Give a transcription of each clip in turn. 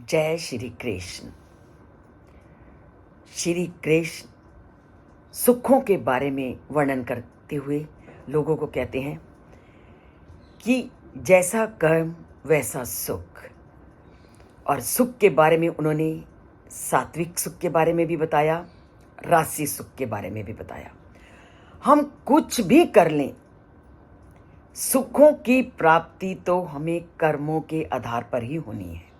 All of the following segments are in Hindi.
जय श्री कृष्ण। श्री कृष्ण सुखों के बारे में वर्णन करते हुए लोगों को कहते हैं कि जैसा कर्म वैसा सुख। और सुख के बारे में उन्होंने सात्विक सुख के बारे में भी बताया, राजसी सुख के बारे में भी बताया। हम कुछ भी कर लें, सुखों की प्राप्ति तो हमें कर्मों के आधार पर ही होनी है।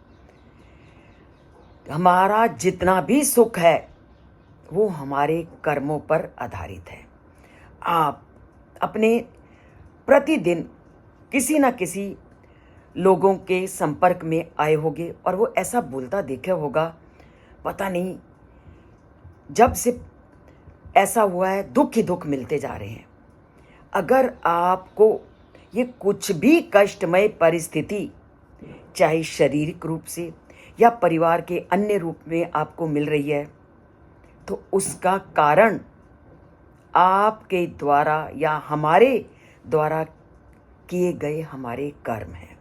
हमारा जितना भी सुख है वो हमारे कर्मों पर आधारित है। आप अपने प्रतिदिन किसी न किसी लोगों के संपर्क में आए होंगे और वो ऐसा बोलता देखे होगा, पता नहीं जब से ऐसा हुआ है दुख ही दुख मिलते जा रहे हैं। अगर आपको ये कुछ भी कष्टमय परिस्थिति, चाहे शारीरिक रूप से या परिवार के अन्य रूप में आपको मिल रही है, तो उसका कारण आपके द्वारा या हमारे द्वारा किए गए हमारे कर्म हैं।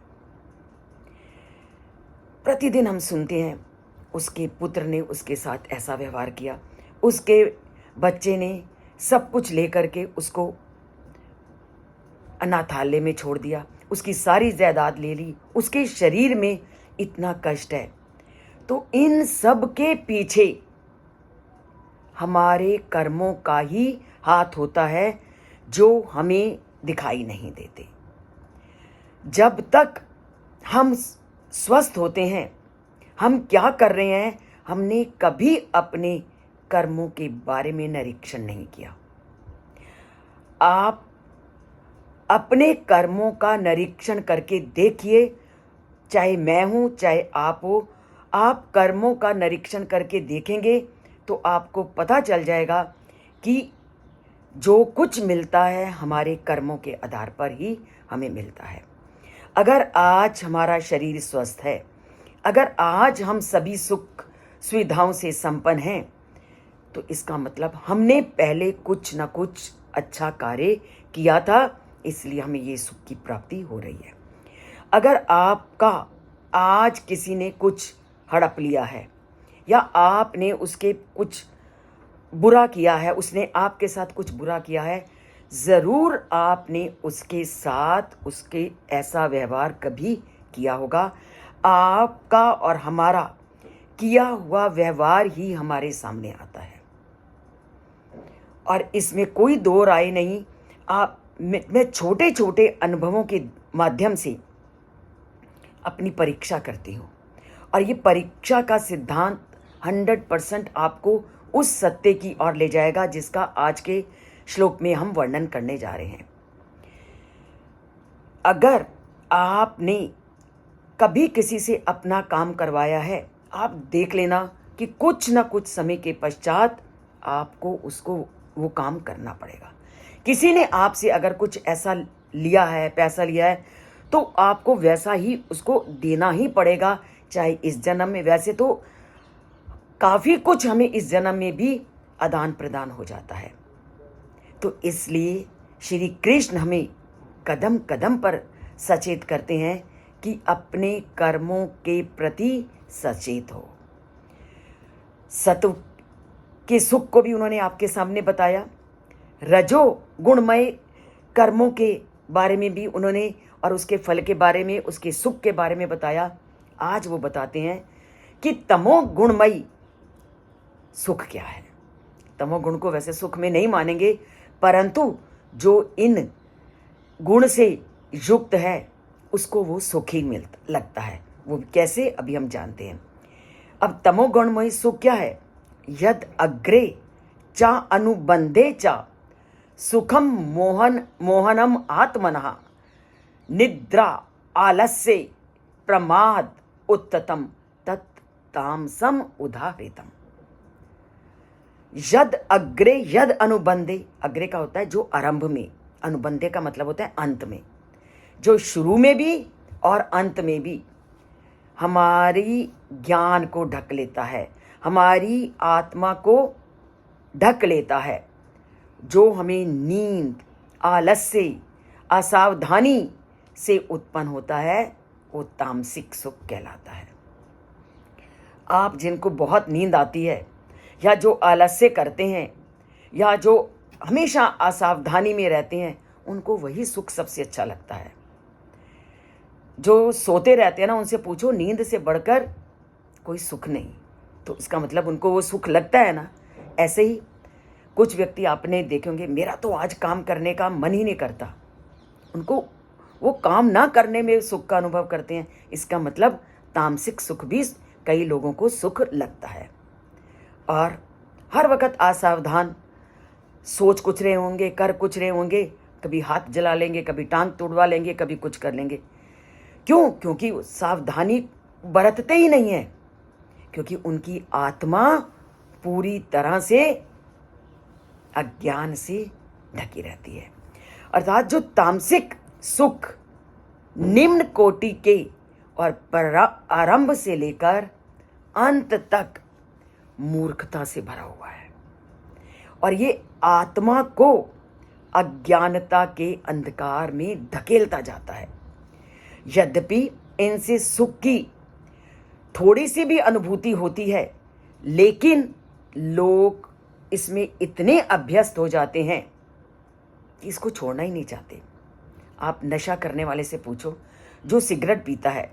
प्रतिदिन हम सुनते हैं उसके पुत्र ने उसके साथ ऐसा व्यवहार किया, उसके बच्चे ने सब कुछ लेकर के उसको अनाथालय में छोड़ दिया, उसकी सारी जायदाद ले ली, उसके शरीर में इतना कष्ट है। तो इन सब के पीछे हमारे कर्मों का ही हाथ होता है जो हमें दिखाई नहीं देते। जब तक हम स्वस्थ होते हैं, हम क्या कर रहे हैं, हमने कभी अपने कर्मों के बारे में निरीक्षण नहीं किया। आप अपने कर्मों का निरीक्षण करके देखिए, चाहे मैं हूं चाहे आप हो, आप कर्मों का निरीक्षण करके देखेंगे तो आपको पता चल जाएगा कि जो कुछ मिलता है हमारे कर्मों के आधार पर ही हमें मिलता है। अगर आज हमारा शरीर स्वस्थ है, अगर आज हम सभी सुख सुविधाओं से संपन्न हैं, तो इसका मतलब हमने पहले कुछ न कुछ अच्छा कार्य किया था, इसलिए हमें ये सुख की प्राप्ति हो रही है। अगर आपका आज किसी ने कुछ हड़प लिया है या आपने उसके कुछ बुरा किया है, उसने आपके साथ कुछ बुरा किया है, ज़रूर आपने उसके साथ उसके ऐसा व्यवहार कभी किया होगा। आपका और हमारा किया हुआ व्यवहार ही हमारे सामने आता है और इसमें कोई दो राय नहीं। मैं छोटे छोटे अनुभवों के माध्यम से अपनी परीक्षा करती हूँ और ये परीक्षा का सिद्धांत 100% आपको उस सत्य की ओर ले जाएगा जिसका आज के श्लोक में हम वर्णन करने जा रहे हैं। अगर आपने कभी किसी से अपना काम करवाया है, आप देख लेना कि कुछ न कुछ समय के पश्चात आपको उसको वो काम करना पड़ेगा। किसी ने आपसे अगर कुछ ऐसा लिया है, पैसा लिया है, तो आपको वैसा ही उसको देना ही पड़ेगा, चाहे इस जन्म में। वैसे तो काफ़ी कुछ हमें इस जन्म में भी आदान प्रदान हो जाता है। तो इसलिए श्री कृष्ण हमें कदम कदम पर सचेत करते हैं कि अपने कर्मों के प्रति सचेत हो। सत्व के सुख को भी उन्होंने आपके सामने बताया, रजो गुणमय कर्मों के बारे में भी उन्होंने और उसके फल के बारे में, उसके सुख के बारे में बताया। आज वो बताते हैं कि तमोगुणमयी सुख क्या है। तमोगुण को वैसे सुख में नहीं मानेंगे, परंतु जो इन गुण से युक्त है उसको वो सुख ही लगता है। वो कैसे, अभी हम जानते हैं। अब तमोगुणमयी सुख क्या है? यद अग्रे चा अनुबंधे चा सुखम मोहनम आत्मनः निद्रा आलस्य प्रमाद उत्ततम तत् तामसम उदाहृतम। यद अग्रे, यद अनुबंधे, अग्रे का होता है जो आरंभ में, अनुबंधे का मतलब होता है अंत में, जो शुरू में भी और अंत में भी हमारी ज्ञान को ढक लेता है, हमारी आत्मा को ढक लेता है, जो हमें नींद, आलस्य, असावधानी से उत्पन्न होता है, वो तामसिक सुख कहलाता है। आप जिनको बहुत नींद आती है, या जो आलस्य करते हैं, या जो हमेशा असावधानी में रहते हैं, उनको वही सुख सबसे अच्छा लगता है। जो सोते रहते हैं ना, उनसे पूछो नींद से बढ़कर कोई सुख नहीं, तो इसका मतलब उनको वो सुख लगता है ना। ऐसे ही कुछ व्यक्ति आपने देखे होंगे, मेरा तो आज काम करने का मन ही नहीं करता, उनको वो काम ना करने में सुख का अनुभव करते हैं। इसका मतलब तामसिक सुख भी कई लोगों को सुख लगता है। और हर वक्त असावधान, सोच कुछ रहे होंगे, कर कुछ रहे होंगे, कभी हाथ जला लेंगे, कभी टांग तुड़वा लेंगे, कभी कुछ कर लेंगे। क्यों? क्योंकि सावधानी बरतते ही नहीं है, क्योंकि उनकी आत्मा पूरी तरह से अज्ञान से ढकी रहती है। अर्थात जो तामसिक सुख निम्न कोटि के और आरंभ से लेकर अंत तक मूर्खता से भरा हुआ है, और ये आत्मा को अज्ञानता के अंधकार में धकेलता जाता है। यद्यपि इनसे सुख की थोड़ी सी भी अनुभूति होती है, लेकिन लोग इसमें इतने अभ्यस्त हो जाते हैं कि इसको छोड़ना ही नहीं चाहते। आप नशा करने वाले से पूछो, जो सिगरेट पीता है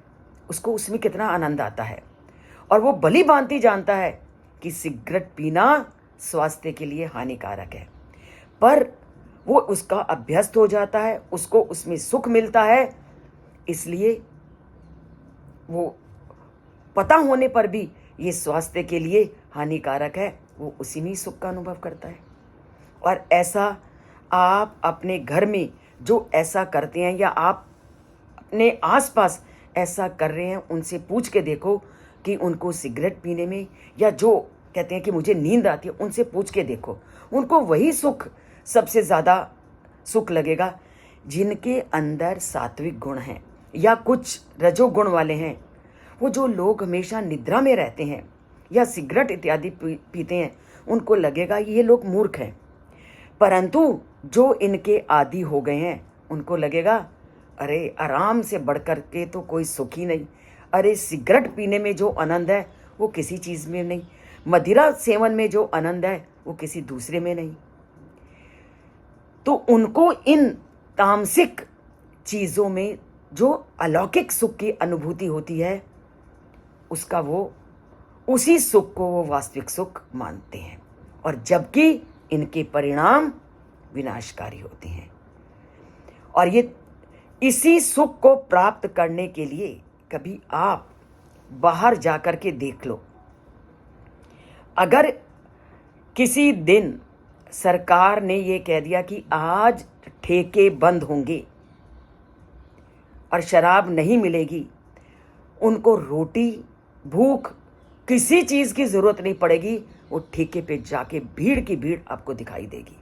उसको उसमें कितना आनंद आता है, और वो भली भांति जानता है कि सिगरेट पीना स्वास्थ्य के लिए हानिकारक है, पर वो उसका अभ्यस्त हो जाता है, उसको उसमें सुख मिलता है, इसलिए वो पता होने पर भी ये स्वास्थ्य के लिए हानिकारक है, वो उसी में सुख का अनुभव करता है। और ऐसा आप अपने घर में जो ऐसा करते हैं, या आप अपने आसपास ऐसा कर रहे हैं, उनसे पूछ के देखो कि उनको सिगरेट पीने में, या जो कहते हैं कि मुझे नींद आती है, उनसे पूछ के देखो, उनको वही सुख सबसे ज़्यादा सुख लगेगा जिनके अंदर सात्विक गुण हैं या कुछ रजोगुण वाले हैं। वो जो लोग हमेशा निद्रा में रहते हैं या सिगरेट इत्यादि पीते हैं, उनको लगेगा ये लोग मूर्ख हैं, परंतु जो इनके आदी हो गए हैं उनको लगेगा अरे आराम से बढ़कर के तो कोई सुख ही नहीं, अरे सिगरेट पीने में जो आनंद है वो किसी चीज़ में नहीं, मदिरा सेवन में जो आनंद है वो किसी दूसरे में नहीं। तो उनको इन तामसिक चीज़ों में जो अलौकिक सुख की अनुभूति होती है, उसका वो उसी सुख को वो वास्तविक सुख मानते हैं, और जबकि इनके परिणाम विनाशकारी होते हैं। और ये इसी सुख को प्राप्त करने के लिए कभी आप बाहर जाकर के देख लो। अगर किसी दिन सरकार ने ये कह दिया कि आज ठेके बंद होंगे और शराब नहीं मिलेगी, उनको रोटी भूख किसी चीज़ की ज़रूरत नहीं पड़ेगी, वो ठेके पे जाके भीड़ की भीड़ आपको दिखाई देगी।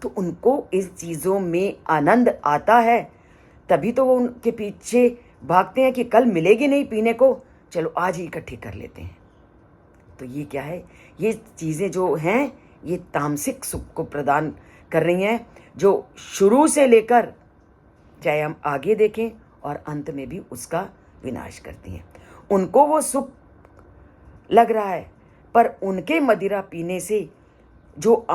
तो उनको इस चीज़ों में आनंद आता है, तभी तो वो उनके पीछे भागते हैं कि कल मिलेगी नहीं पीने को, चलो आज ही इकट्ठी कर लेते हैं। तो ये क्या है? ये चीज़ें जो हैं ये तामसिक सुख को प्रदान कर रही हैं, जो शुरू से लेकर चाहे हम आगे देखें और अंत में भी उसका विनाश करती हैं। उनको वो सुख लग रहा है, पर उनके मदिरा पीने से जो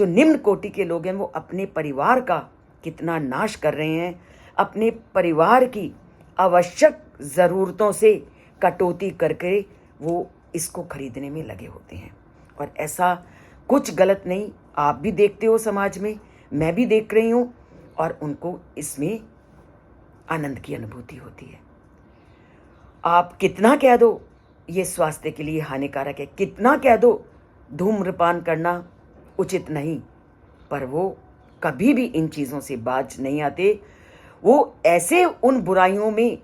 निम्न कोटि के लोग हैं वो अपने परिवार का कितना नाश कर रहे हैं, अपने परिवार की आवश्यक ज़रूरतों से कटौती करके वो इसको खरीदने में लगे होते हैं। और ऐसा कुछ गलत नहीं, आप भी देखते हो समाज में, मैं भी देख रही हूँ, और उनको इसमें आनंद की अनुभूति होती है। आप कितना कह दो ये स्वास्थ्य के लिए हानिकारक है, कितना कह दो धूम्रपान करना उचित नहीं, पर वो कभी भी इन चीज़ों से बाज नहीं आते। वो ऐसे उन बुराइयों में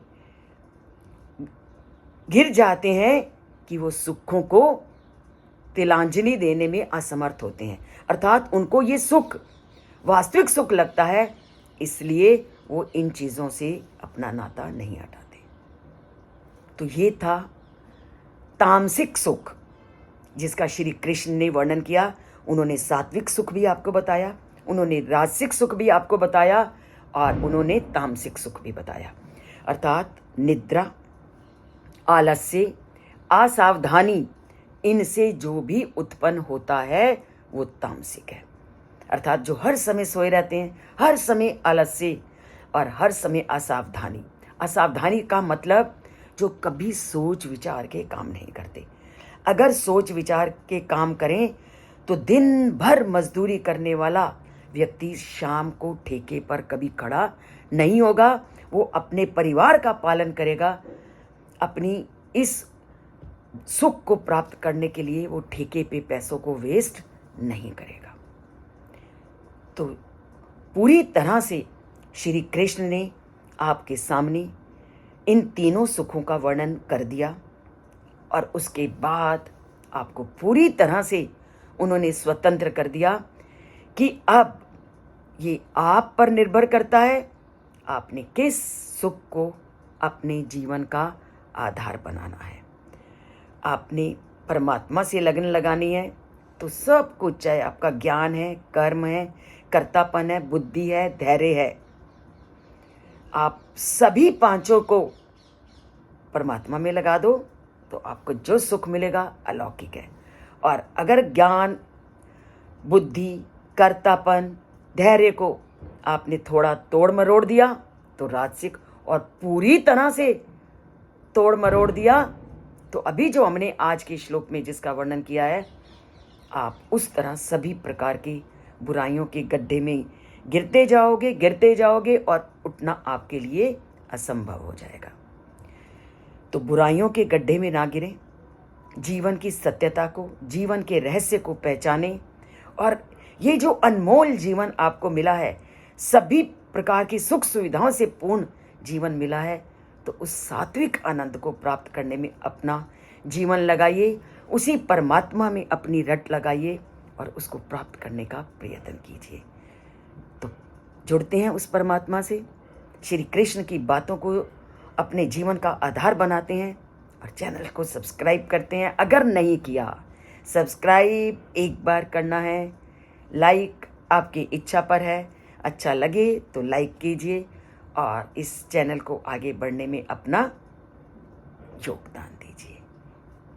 गिर जाते हैं कि वो सुखों को तिलांजलि देने में असमर्थ होते हैं। अर्थात उनको ये सुख वास्तविक सुख लगता है, इसलिए वो इन चीज़ों से अपना नाता नहीं हटाते। तो ये था तामसिक सुख जिसका श्री कृष्ण ने वर्णन किया। उन्होंने सात्विक सुख भी आपको बताया, उन्होंने राजसिक सुख भी आपको बताया, और उन्होंने तामसिक सुख भी बताया। अर्थात निद्रा, आलस्य, असावधानी, इनसे जो भी उत्पन्न होता है वो तामसिक है। अर्थात जो हर समय सोए रहते हैं, हर समय आलस्य और हर समय असावधानी। असावधानी का मतलब जो कभी सोच विचार के काम नहीं करते। अगर सोच विचार के काम करें तो दिन भर मजदूरी करने वाला व्यक्ति शाम को ठेके पर कभी खड़ा नहीं होगा। वो अपने परिवार का पालन करेगा, अपनी इस सुख को प्राप्त करने के लिए वो ठेके पे पैसों को वेस्ट नहीं करेगा। तो पूरी तरह से श्री कृष्ण ने आपके सामने इन तीनों सुखों का वर्णन कर दिया और उसके बाद आपको पूरी तरह से उन्होंने स्वतंत्र कर दिया कि अब ये आप पर निर्भर करता है, आपने किस सुख को अपने जीवन का आधार बनाना है। आपने परमात्मा से लगन लगानी है तो सब कुछ, चाहे आपका ज्ञान है, कर्म है, कर्तापन है, बुद्धि है, धैर्य है, आप सभी पांचों को परमात्मा में लगा दो तो आपको जो सुख मिलेगा अलौकिक है। और अगर ज्ञान, बुद्धि, कर्तापन, धैर्य को आपने थोड़ा तोड़ मरोड़ दिया तो राजसिक, और पूरी तरह से तोड़ मरोड़ दिया तो अभी जो हमने आज के श्लोक में जिसका वर्णन किया है, आप उस तरह सभी प्रकार की बुराइयों के गड्ढे में गिरते जाओगे और उठना आपके लिए असंभव हो जाएगा। तो बुराइयों के गड्ढे में ना गिरें, जीवन की सत्यता को, जीवन के रहस्य को पहचानें और ये जो अनमोल जीवन आपको मिला है, सभी प्रकार की सुख सुविधाओं से पूर्ण जीवन मिला है, तो उस सात्विक आनंद को प्राप्त करने में अपना जीवन लगाइए, उसी परमात्मा में अपनी रट लगाइए और उसको प्राप्त करने का प्रयत्न कीजिए। तो जुड़ते हैं उस परमात्मा से, श्री कृष्ण की बातों को अपने जीवन का आधार बनाते हैं और चैनल को सब्सक्राइब करते हैं। अगर नहीं किया, सब्सक्राइब एक बार करना है, लाइक आपकी इच्छा पर है, अच्छा लगे तो लाइक कीजिए और इस चैनल को आगे बढ़ने में अपना योगदान दीजिए।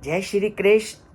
जय श्री कृष्ण।